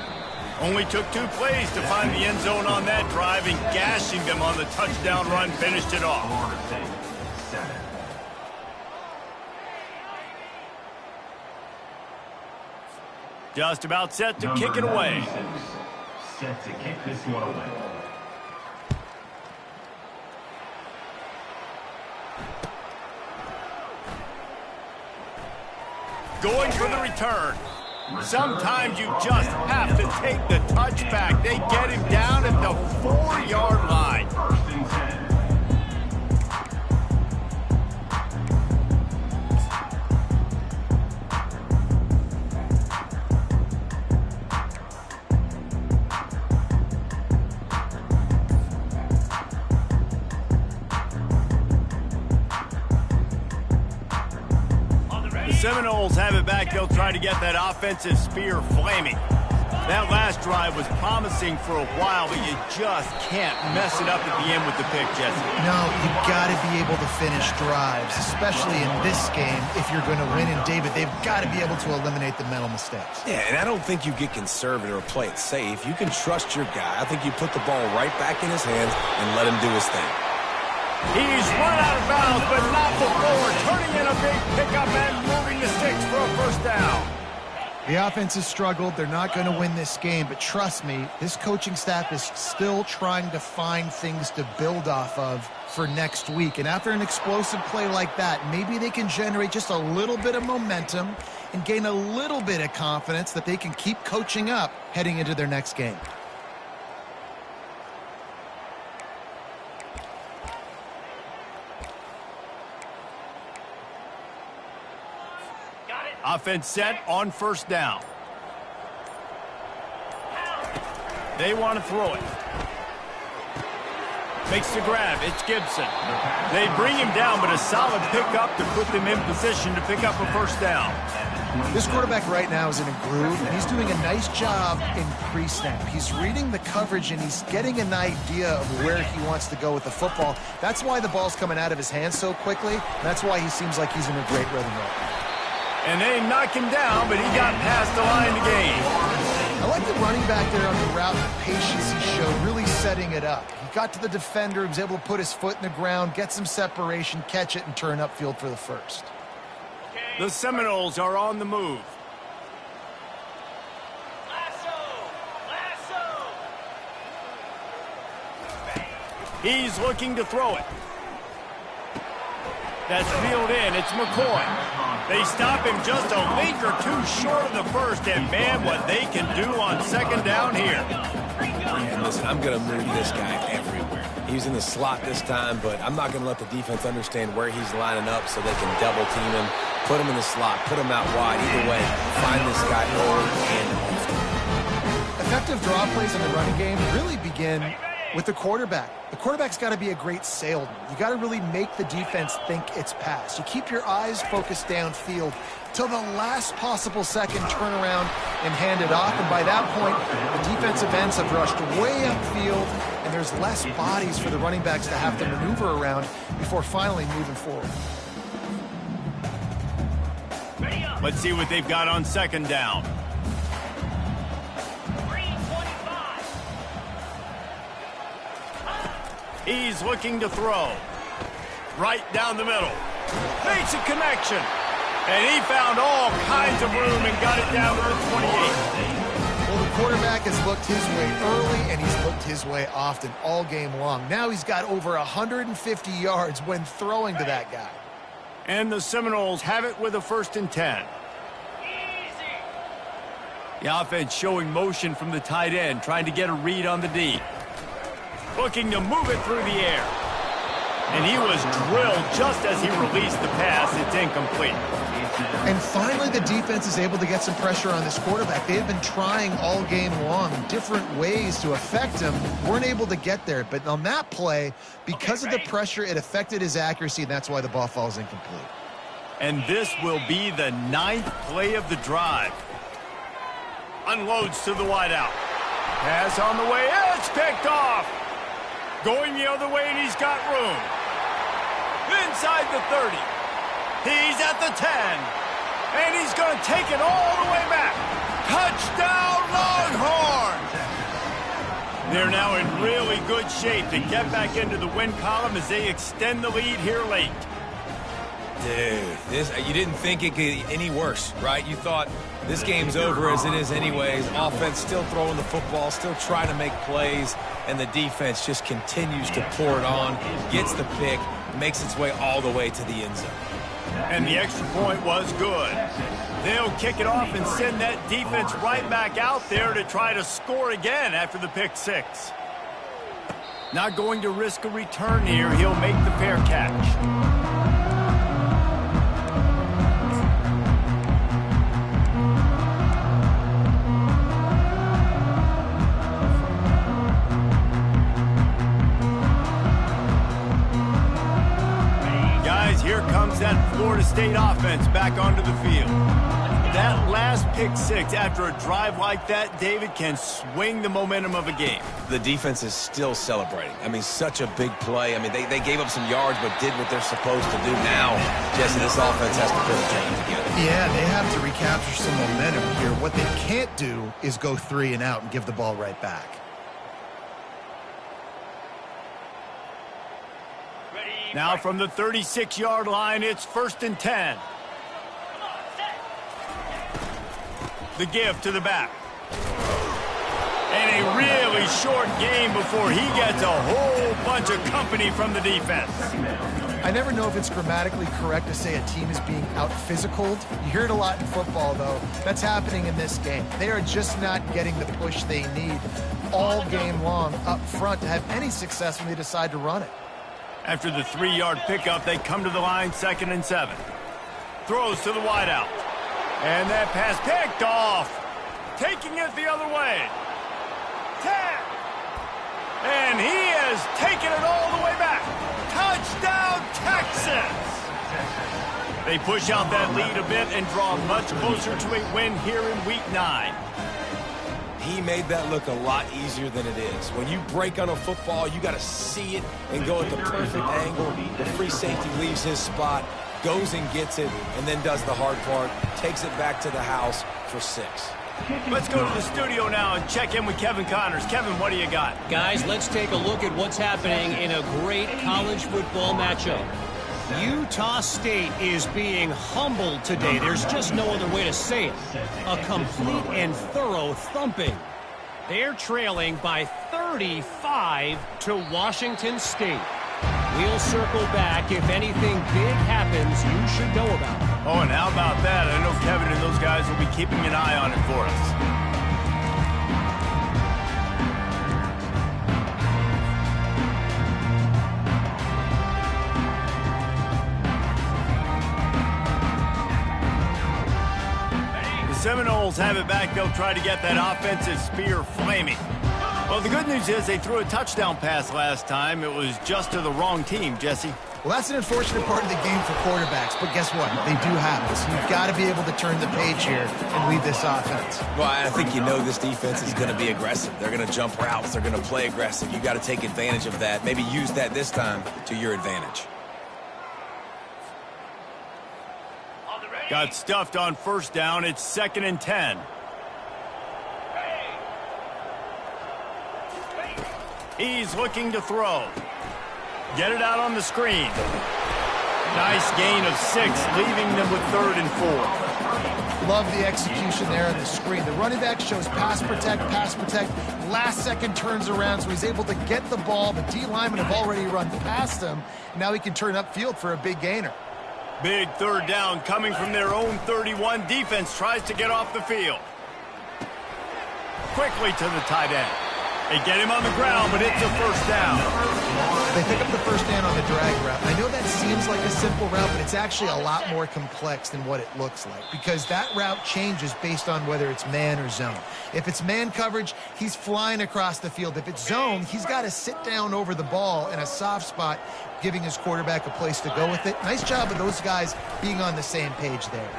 Only took 2 plays to find the end zone on that drive, and gashing them on the touchdown run finished it off. Just about set to kick it away. Set to kick this one away. Going for the return. Sometimes you just have to take the touchback. They get him down at the 4-yard line. First and 10. Seminoles have it back. They'll try to get that offensive spear flaming. That last drive was promising for a while, but you just can't mess it up at the end with the pick, Jesse. No, you got to be able to finish drives, especially in this game. If you're going to win, and David, they've got to be able to eliminate the mental mistakes. Yeah, and I don't think you get conservative or play it safe. You can trust your guy. I think you put the ball right back in his hands and let him do his thing. He's run out of bounds, but not before turning in a big pickup and moving the sticks for a first down. The offense has struggled. They're not going to win this game, but trust me, this coaching staff is still trying to find things to build off of for next week. And after an explosive play like that, maybe they can generate just a little bit of momentum and gain a little bit of confidence that they can keep coaching up heading into their next game. Offense set on first down. They want to throw it. Makes the grab. It's Gibson. They bring him down, but a solid pickup to put them in position to pick up a first down. This quarterback right now is in a groove, and he's doing a nice job in pre-snap. He's reading the coverage, and he's getting an idea of where he wants to go with the football. That's why the ball's coming out of his hands so quickly. That's why he seems like he's in a great rhythm right now. And they knock him down, but he got past the line to gain. I like the running back there on the route, the patience he showed, really setting it up. He got to the defender, he was able to put his foot in the ground, get some separation, catch it, and turn upfield for the first. The Seminoles are on the move. He's looking to throw it. That's reeled in. It's McCoy. They stop him just a link or two short of the first, and man, what they can do on second down here. And listen, I'm going to move this guy everywhere. He's in the slot this time, but I'm not going to let the defense understand where he's lining up so they can double team him, put him in the slot, put him out wide. Either way, find this guy early and often. Effective draw plays in the running game really begin with the quarterback. The quarterback's got to be a great salesman. You got to really make the defense think it's pass. You keep your eyes focused downfield till the last possible second, turn around and hand it off. And by that point, the defensive ends have rushed way upfield, and there's less bodies for the running backs to have to maneuver around before finally moving forward. Let's see what they've got on second down. He's looking to throw. Right down the middle. Makes a connection. And he found all kinds of room and got it down to the 28. Well, Well, the quarterback has looked his way early, and he's looked his way often all game long. Now he's got over 150 yards when throwing to that guy. And the Seminoles have it with a 1st and 10. The offense showing motion from the tight end, trying to get a read on the D. Looking to move it through the air. And he was drilled just as he released the pass. It's incomplete. And finally, the defense is able to get some pressure on this quarterback. They have been trying all game long different ways to affect him. Weren't able to get there. But on that play, because of the pressure, it affected his accuracy, and that's why the ball falls incomplete. And this will be the 9th play of the drive. Unloads to the wideout. Pass on the way. It's picked off. Going the other way, and he's got room. Inside the 30. He's at the 10. And he's going to take it all the way back. Touchdown, Longhorns! They're now in really good shape to get back into the win column as they extend the lead here late. Dude, you didn't think it could get any worse, right? You thought this game's over as it is anyways. Offense still throwing the football, still trying to make plays, and the defense just continues to pour it on, gets the pick, makes its way all the way to the end zone. And the extra point was good. They'll kick it off and send that defense right back out there to try to score again after the pick six. Not going to risk a return here. He'll make the fair catch. Here comes that Florida State offense back onto the field. That last pick six after a drive like that, David, can swing the momentum of a game. The defense is still celebrating. I mean, such a big play. I mean, they gave up some yards but did what they're supposed to do. Now, Jesse, this offense has to put a game together. Yeah, they have to recapture some momentum here. What they can't do is go 3 and out and give the ball right back. Now from the 36-yard line, it's 1st and 10. The give to the back. And a really short game before he gets a whole bunch of company from the defense. I never know if it's grammatically correct to say a team is being out-physicaled. You hear it a lot in football, though. That's happening in this game. They are just not getting the push they need all game long up front to have any success when they decide to run it. After the 3-yard pickup, they come to the line 2nd and 7. Throws to the wideout. And that pass picked off. Taking it the other way. 10. And he has taken it all the way back. Touchdown, Texas! They push out that lead a bit and draw much closer to a win here in Week 9. He made that look a lot easier than it is. When you break on a football, you got to see it and go at the perfect angle. The free safety leaves his spot, goes and gets it, and then does the hard part, takes it back to the house for 6. Let's go to the studio now and check in with Kevin Connors. Kevin, what do you got? Guys, let's take a look at what's happening in a great college football matchup. Utah State is being humbled today. There's just no other way to say it. A complete and thorough thumping. They're trailing by 35 to Washington State. We'll circle back if anything big happens you should know about. Oh, and how about that? I know Kevin and those guys will be keeping an eye on it for us. Seminoles have it back. They'll try to get that offensive spear flaming. Well, the good news is they threw a touchdown pass last time. It was just to the wrong team, Jesse. Well, that's an unfortunate part of the game for quarterbacks, but guess what? They do have this. You've got to be able to turn the page here and lead this offense. Well, I think you know this defense is going to be aggressive. They're going to jump routes. They're going to play aggressive. You got to take advantage of that. Maybe use that this time to your advantage. Got stuffed on 1st down. It's 2nd and 10. He's looking to throw. Get it out on the screen. Nice gain of 6, leaving them with 3rd and 4. Love the execution there on the screen. The running back shows pass protect, last second turns around, so he's able to get the ball. The D linemen have already run past him. Now he can turn upfield for a big gainer. Big third down coming from their own 31. Defense tries to get off the field. Quickly to the tight end. They get him on the ground, but it's a first down. They pick up the first down on the drag route. I know that seems like a simple route, but it's actually a lot more complex than what it looks like because that route changes based on whether it's man or zone. If it's man coverage, he's flying across the field. If it's zone, he's got to sit down over the ball in a soft spot, giving his quarterback a place to go with it. Nice job of those guys being on the same page there.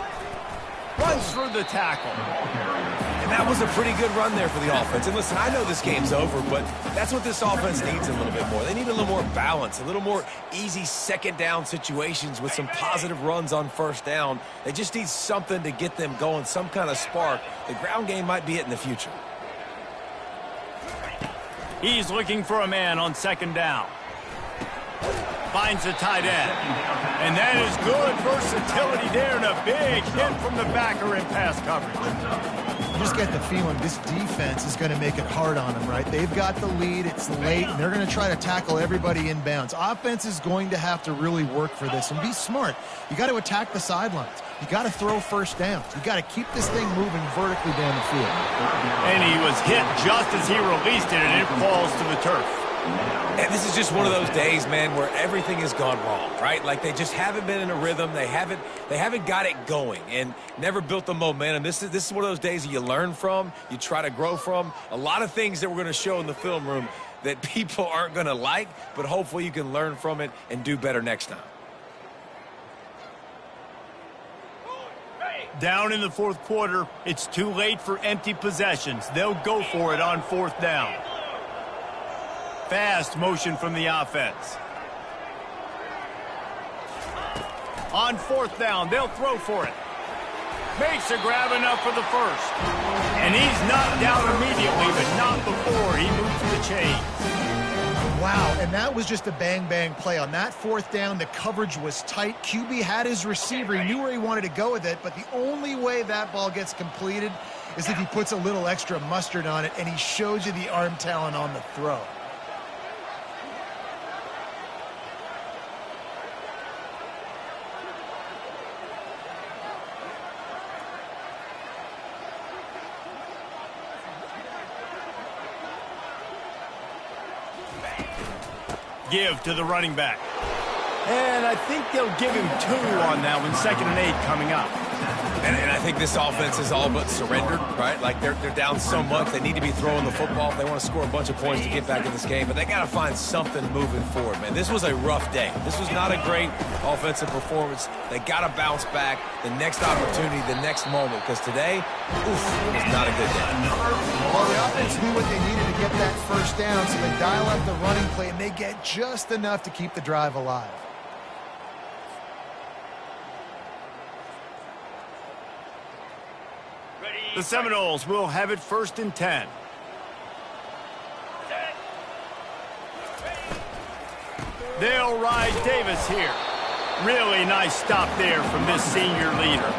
Runs through the tackle. And that was a pretty good run there for the offense. And listen, I know this game's over, but that's what this offense needs a little bit more. They need a little more balance, a little more easy second down situations with some positive runs on first down. They just need something to get them going, some kind of spark. The ground game might be it in the future. He's looking for a man on second down. Finds the tight end. And that is good versatility there and a big hit from the backer in pass coverage. You just get the feeling this defense is going to make it hard on them, right? They've got the lead. It's late, and they're going to try to tackle everybody inbounds. Offense is going to have to really work for this and be smart. You got to attack the sidelines. You got to throw first downs. You got to keep this thing moving vertically down the field. And he was hit just as he released it, and it falls to the turf. And this is just one of those days, man, where everything has gone wrong, right? Like they just haven't been in a rhythm. They haven't got it going and never built the momentum. This is one of those days that you learn from, you try to grow from. A lot of things that we're going to show in the film room that people aren't going to like, but hopefully you can learn from it and do better next time. Down in the fourth quarter, it's too late for empty possessions. They'll go for it on fourth down. Fast motion from the offense. On fourth down, they'll throw for it. Makes a grab enough for the first. And he's knocked down immediately, but not before he moves the chains. Wow, and that was just a bang-bang play. On that fourth down, the coverage was tight. QB had his receiver. He knew where he wanted to go with it, but the only way that ball gets completed is if he puts a little extra mustard on it, and he shows you the arm talent on the throw. Give to the running back. And I think they'll give him 2 on that one. 2nd and 8 coming up. And I think this offense is all but surrendered, right? Like they're down so much. They need to be throwing the football if they want to score a bunch of points to get back in this game. But they got to find something moving forward, man. This was a rough day. This was not a great offensive performance. They got to bounce back the next opportunity, the next moment. Because today, was not a good day. Well, the offense knew what they needed to get that first down, so they dial up the running play, and they get just enough to keep the drive alive. The Seminoles will have it 1st and 10. They'll ride Davis here. Really nice stop there from this senior leader.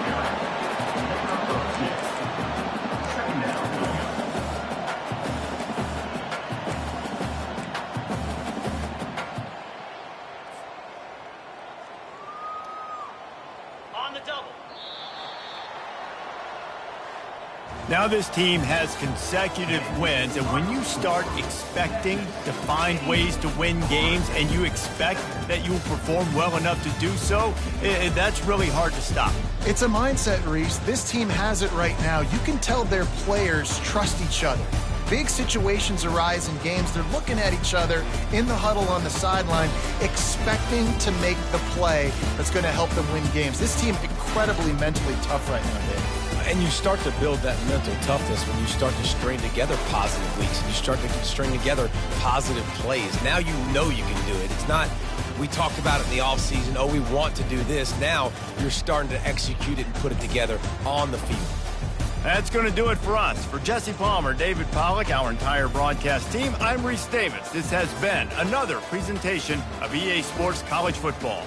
Now this team has consecutive wins, and when you start expecting to find ways to win games and you expect that you will perform well enough to do so, that's really hard to stop. It's a mindset, Reese. This team has it right now. You can tell their players trust each other. Big situations arise in games. They're looking at each other in the huddle on the sideline, expecting to make the play that's going to help them win games. This team incredibly mentally tough right now, Dave. And you start to build that mental toughness when you start to string together positive weeks and you start to string together positive plays. Now you know you can do it. It's not, we talked about it in the offseason, oh, we want to do this. Now you're starting to execute it and put it together on the field. That's going to do it for us. For Jesse Palmer, David Pollack, our entire broadcast team, I'm Reese Davis. This has been another presentation of EA Sports College Football.